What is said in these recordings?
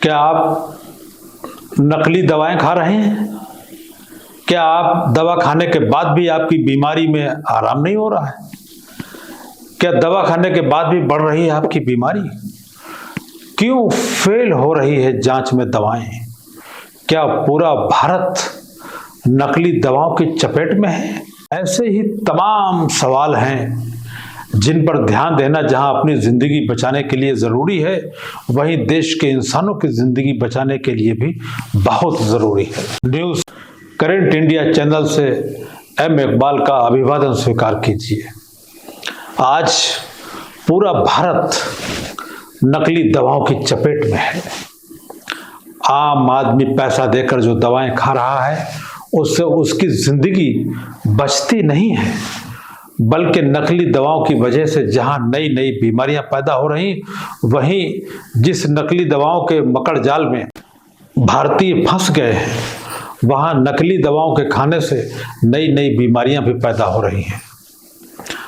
क्या आप नकली दवाएं खा रहे हैं? क्या आप दवा खाने के बाद भी आपकी बीमारी में आराम नहीं हो रहा है? क्या दवा खाने के बाद भी बढ़ रही है आपकी बीमारी? क्यों फेल हो रही है जांच में दवाएं? क्या पूरा भारत नकली दवाओं की चपेट में है? ऐसे ही तमाम सवाल हैं जिन पर ध्यान देना जहां अपनी जिंदगी बचाने के लिए जरूरी है, वहीं देश के इंसानों की जिंदगी बचाने के लिए भी बहुत जरूरी है। न्यूज़ करंट इंडिया चैनल से एम इकबाल का अभिवादन स्वीकार कीजिए। आज पूरा भारत नकली दवाओं की चपेट में है। आम आदमी पैसा देकर जो दवाएं खा रहा है, उससे उसकी जिंदगी बचती नहीं है, बल्कि नकली दवाओं की वजह से जहां नई नई बीमारियां पैदा हो रही, वहीं जिस नकली दवाओं के मकड़ जाल में भारतीय फंस गए हैं, वहां नकली दवाओं के खाने से नई नई बीमारियां भी पैदा हो रही हैं।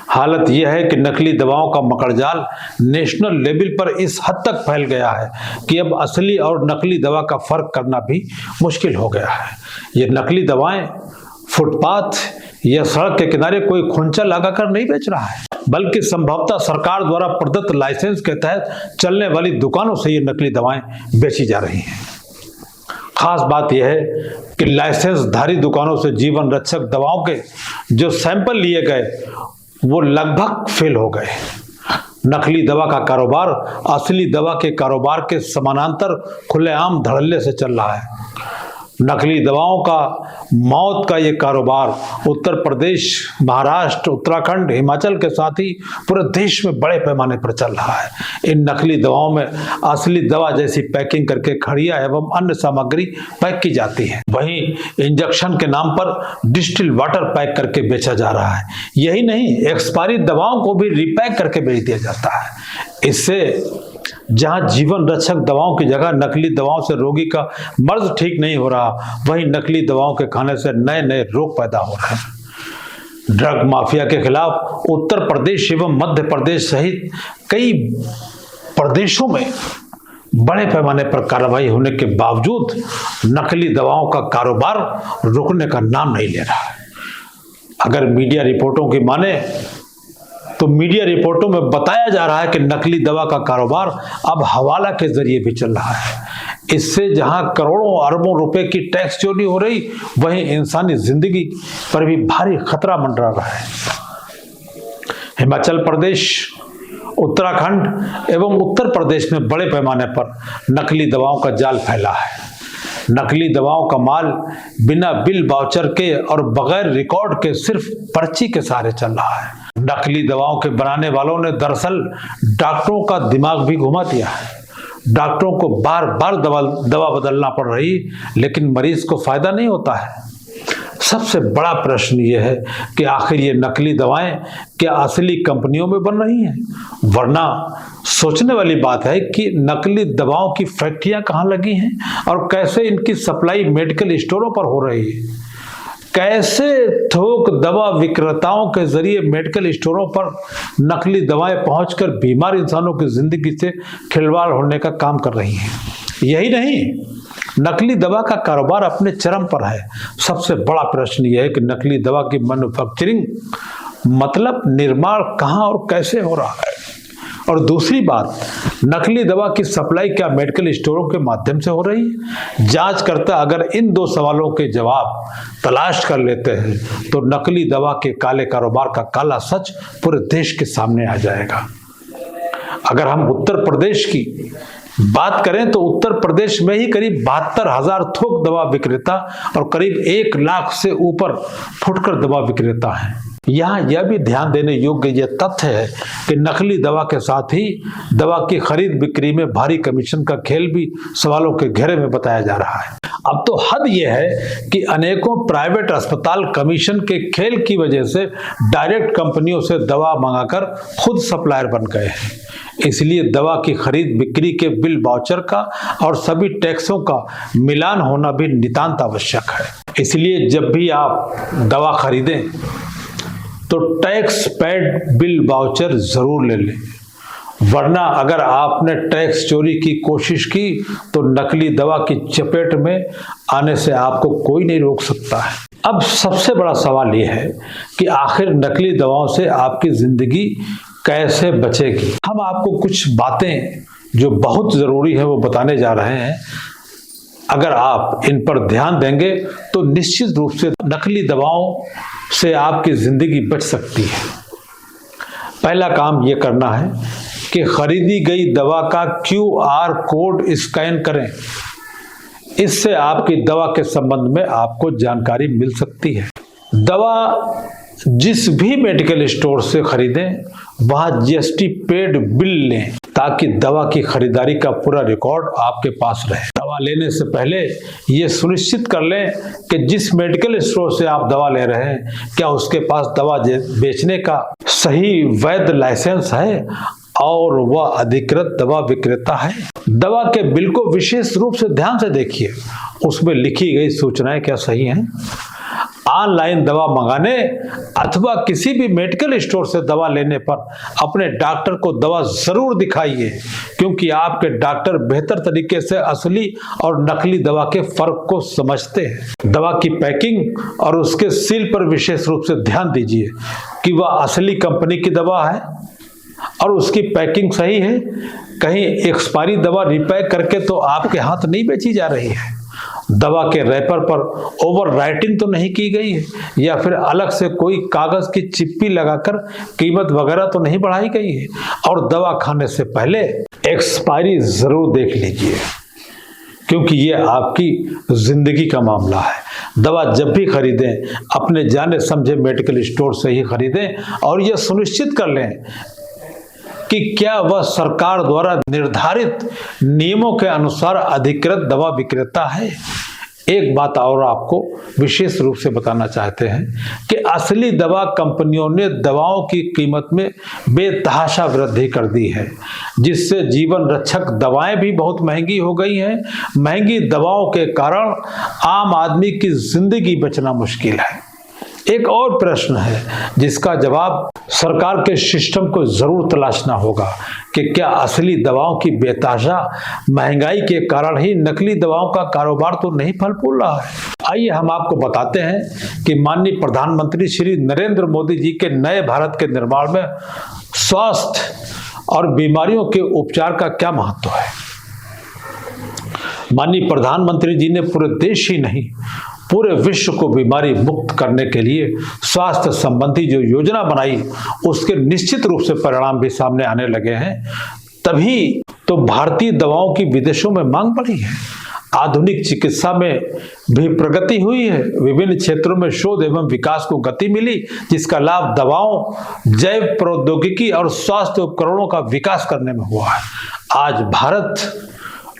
हालत यह है कि नकली दवाओं का मकड़जाल नेशनल लेवल पर इस हद तक फैल गया है कि अब असली और नकली दवा का फर्क करना भी मुश्किल हो गया है। ये नकली दवाएं फुटपाथ या सड़क के किनारे कोई खुंचा लगाकर नहीं बेच रहा है, बल्कि संभवतः सरकार द्वारा प्रदत्त लाइसेंस के तहत चलने वाली दुकानों से ये नकली दवाएं बेची जा रही हैं। खास बात यह है कि लाइसेंसधारी दुकानों से जीवन रक्षक दवाओं के जो सैंपल लिए गए, वो लगभग फेल हो गए। नकली दवा का कारोबार असली दवा के कारोबार के समानांतर खुलेआम धड़ल्ले से चल रहा है। नकली दवाओं का मौत का ये कारोबार उत्तर प्रदेश, महाराष्ट्र, उत्तराखंड, हिमाचल के साथ ही पूरे देश में बड़े पैमाने पर चल रहा है। इन नकली दवाओं में असली दवा जैसी पैकिंग करके खड़िया एवं अन्य सामग्री पैक की जाती है। वहीं इंजेक्शन के नाम पर डिस्टिल वाटर पैक करके बेचा जा रहा है। यही नहीं, एक्सपायरी दवाओं को भी रिपैक करके बेच दिया जाता है। इससे जहां जीवन रक्षक दवाओं की जगह नकली दवाओं से रोगी का मर्ज ठीक नहीं हो रहा, वहीं नकली दवाओं के खाने से नए नए रोग पैदा हो रहे हैं। ड्रग माफिया के खिलाफ उत्तर प्रदेश एवं मध्य प्रदेश सहित कई प्रदेशों में बड़े पैमाने पर कार्रवाई होने के बावजूद नकली दवाओं का कारोबार रुकने का नाम नहीं ले रहा है। अगर मीडिया रिपोर्टों की माने तो मीडिया रिपोर्टों में बताया जा रहा है कि नकली दवा का कारोबार अब हवाला के जरिए भी चल रहा है। इससे जहां करोड़ों अरबों रुपए की टैक्स चोरी हो रही, वहीं इंसानी जिंदगी पर भी भारी खतरा मंडरा रहा है। हिमाचल प्रदेश, उत्तराखंड एवं उत्तर प्रदेश में बड़े पैमाने पर नकली दवाओं का जाल फैला है। नकली दवाओं का माल बिना बिल वाउचर के और बगैर रिकॉर्ड के सिर्फ पर्ची के सहारे चल रहा है। नकली दवाओं के बनाने वालों ने दरअसल डॉक्टरों का दिमाग भी घुमा दिया है। डॉक्टरों को बार बार दवा बदलना पड़ रही, लेकिन मरीज को फायदा नहीं होता है। सबसे बड़ा प्रश्न यह है कि आखिर ये नकली दवाएं क्या असली कंपनियों में बन रही हैं? वरना सोचने वाली बात है कि नकली दवाओं की फैक्ट्रियां कहां लगी हैं और कैसे इनकी सप्लाई मेडिकल स्टोरों पर हो रही है। कैसे थोक दवा विक्रेताओं के जरिए मेडिकल स्टोरों पर नकली दवाएं पहुंचकर बीमार इंसानों की जिंदगी से खिलवाड़ होने का काम कर रही हैं। यही नहीं, नकली दवा का कारोबार अपने चरम पर है। सबसे बड़ा प्रश्न यह है कि नकली दवा की मैन्युफैक्चरिंग मतलब निर्माण कहां और कैसे हो रहा है, और दूसरी बात, नकली दवा की सप्लाई क्या मेडिकल स्टोरों के माध्यम से हो रही है? जांचकर्ता अगर इन दो सवालों के जवाब तलाश कर लेते हैं तो नकली दवा के काले कारोबार का काला सच पूरे देश के सामने आ जाएगा। अगर हम उत्तर प्रदेश की बात करें तो उत्तर प्रदेश में ही करीब 72,000 थोक दवा विक्रेता और करीब 1 लाख से ऊपर फुटकर दवा विक्रेता हैं। यहाँ यह भी ध्यान देने योग्य यह तथ्य है कि नकली दवा के साथ ही दवा की खरीद बिक्री में भारी कमीशन का खेल भी सवालों के घेरे में बताया जा रहा है। अब तो हद यह है कि अनेकों प्राइवेट अस्पताल कमीशन के खेल की वजह से डायरेक्ट कंपनियों से दवा मंगाकर खुद सप्लायर बन गए हैं। इसलिए दवा की खरीद बिक्री के बिल वाउचर का और सभी टैक्सों का मिलान होना भी नितांत आवश्यक है। इसलिए जब भी आप दवा खरीदें तो टैक्स पेड बिल वाउचर जरूर ले लें, वरना अगर आपने टैक्स चोरी की कोशिश की तो नकली दवा की चपेट में आने से आपको कोई नहीं रोक सकता है। अब सबसे बड़ा सवाल यह है कि आखिर नकली दवाओं से आपकी जिंदगी कैसे बचेगी। हम आपको कुछ बातें जो बहुत जरूरी है वो बताने जा रहे हैं। अगर आप इन पर ध्यान देंगे तो निश्चित रूप से नकली दवाओं से आपकी जिंदगी बच सकती है। पहला काम यह करना है कि खरीदी गई दवा का QR कोड स्कैन करें। इससे आपकी दवा के संबंध में आपको जानकारी मिल सकती है। दवा जिस भी मेडिकल स्टोर से खरीदें वहां GST पेड बिल लें ताकि दवा की खरीदारी का पूरा रिकॉर्ड आपके पास रहे। दवा लेने से पहले ये सुनिश्चित कर लें कि जिस मेडिकल स्टोर से आप दवा ले रहे हैं क्या उसके पास दवा बेचने का सही वैध लाइसेंस है और वह अधिकृत दवा विक्रेता है। दवा के बिल को विशेष रूप से ध्यान से देखिए, उसमें लिखी गई सूचनाएं क्या सही हैं। ऑनलाइन दवा मंगाने अथवा किसी भी मेडिकल स्टोर से दवा लेने पर अपने डॉक्टर को दवा जरूर दिखाइए, क्योंकि आपके डॉक्टर बेहतर तरीके से असली और नकली दवा के फर्क को समझते हैं। दवा की पैकिंग और उसके सील पर विशेष रूप से ध्यान दीजिए कि वह असली कंपनी की दवा है और उसकी पैकिंग सही है। कहीं एक्सपायरी दवा रिपैक करके तो आपके हाथ नहीं बेची जा रही है। दवा के रैपर पर ओवर राइटिंग तो नहीं की गई है या फिर अलग से कोई कागज की चिप्पी लगाकर कीमत वगैरह तो नहीं बढ़ाई गई है। और दवा खाने से पहले एक्सपायरी जरूर देख लीजिए, क्योंकि ये आपकी जिंदगी का मामला है। दवा जब भी खरीदें अपने जाने समझे मेडिकल स्टोर से ही खरीदें और यह सुनिश्चित कर लें कि क्या वह सरकार द्वारा निर्धारित नियमों के अनुसार अधिकृत दवा विक्रेता है। एक बात और आपको विशेष रूप से बताना चाहते हैं कि असली दवा कंपनियों ने दवाओं की कीमत में बेतहाशा वृद्धि कर दी है, जिससे जीवन रक्षक दवाएं भी बहुत महंगी हो गई हैं। महंगी दवाओं के कारण आम आदमी की जिंदगी बचना मुश्किल है। एक और प्रश्न है जिसका जवाब सरकार के सिस्टम को जरूर तलाशना होगा कि क्या असली दवाओं की बेतहाशा महंगाई के कारण ही नकली दवाओं का कारोबार तो नहीं फल फूल रहा है। आइए हम आपको बताते हैं कि माननीय प्रधानमंत्री श्री नरेंद्र मोदी जी के नए भारत के निर्माण में स्वास्थ्य और बीमारियों के उपचार का क्या महत्व है। माननीय प्रधानमंत्री जी ने पूरे देश ही नहीं पूरे विश्व को बीमारी मुक्त करने के लिए स्वास्थ्य संबंधी जो योजना बनाई उसके निश्चित रूप से परिणाम भी सामने आने लगे हैं। तभी तो भारतीय दवाओं की विदेशों में मांग बढ़ी है। आधुनिक चिकित्सा में भी प्रगति हुई है। विभिन्न क्षेत्रों में शोध एवं विकास को गति मिली, जिसका लाभ दवाओं, जैव प्रौद्योगिकी और स्वास्थ्य उपकरणों का विकास करने में हुआ है। आज भारत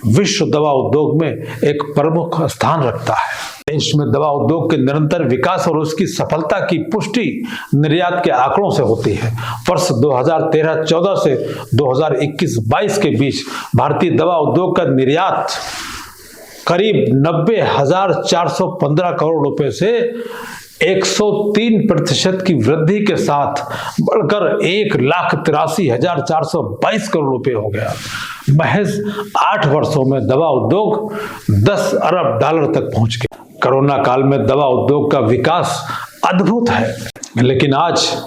विश्व दवा उद्योग में एक प्रमुख स्थान रखता है। देश में दवा उद्योग के निरंतर विकास और उसकी सफलता की पुष्टि निर्यात के आंकड़ों से होती है। वर्ष 2013-14 से 2021-22 के बीच भारतीय दवा उद्योग का निर्यात करीब 90,415 करोड़ रुपए से 103% की वृद्धि के साथ बढ़कर 1,83,422 करोड़ रुपए हो गया। महज 8 वर्षों में दवा उद्योग 10 अरब डॉलर तक पहुंच गया। कोरोना काल में दवा उद्योग का विकास अद्भुत है, लेकिन आज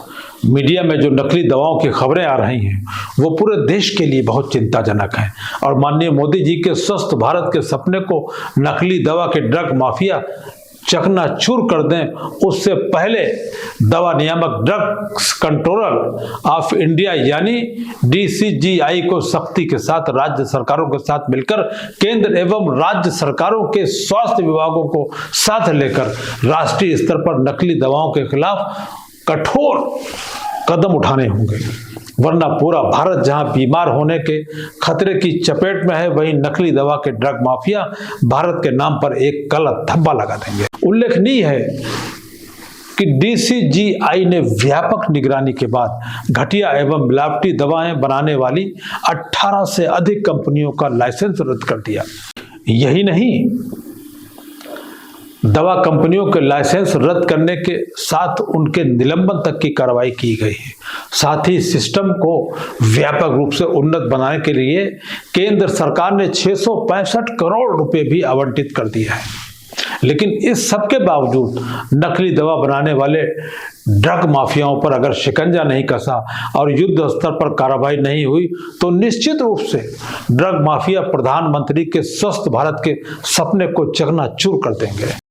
मीडिया में जो नकली दवाओं की खबरें आ रही हैं वो पूरे देश के लिए बहुत चिंताजनक है। और माननीय मोदी जी के स्वस्थ भारत के सपने को नकली दवा के ड्रग माफिया चकनाचूर कर दें, उससे पहले दवा नियामक ड्रग्स कंट्रोलर ऑफ इंडिया यानी DCGI को सख्ती के साथ राज्य सरकारों के साथ मिलकर केंद्र एवं राज्य सरकारों के स्वास्थ्य विभागों को साथ लेकर राष्ट्रीय स्तर पर नकली दवाओं के खिलाफ कठोर कदम उठाने होंगे। वरना पूरा भारत जहां बीमार होने के खतरे की चपेट में है, वहीं नकली दवा के ड्रग माफिया भारत के नाम पर एक गलत धब्बा लगा देंगे। उल्लेखनीय है कि DCGI ने व्यापक निगरानी के बाद घटिया एवं मिलावटी दवाएं बनाने वाली 18 से अधिक कंपनियों का लाइसेंस रद्द कर दिया। यही नहीं, दवा कंपनियों के लाइसेंस रद्द करने के साथ उनके निलंबन तक की कार्रवाई की गई है। साथ ही सिस्टम को व्यापक रूप से उन्नत बनाने के लिए केंद्र सरकार ने 665 करोड़ रुपए भी आवंटित कर दिया है। लेकिन इस सब के बावजूद नकली दवा बनाने वाले ड्रग माफियाओं पर अगर शिकंजा नहीं कसा और युद्ध स्तर पर कार्रवाई नहीं हुई तो निश्चित रूप से ड्रग माफिया प्रधानमंत्री के स्वस्थ भारत के सपने को चकनाचूर कर देंगे।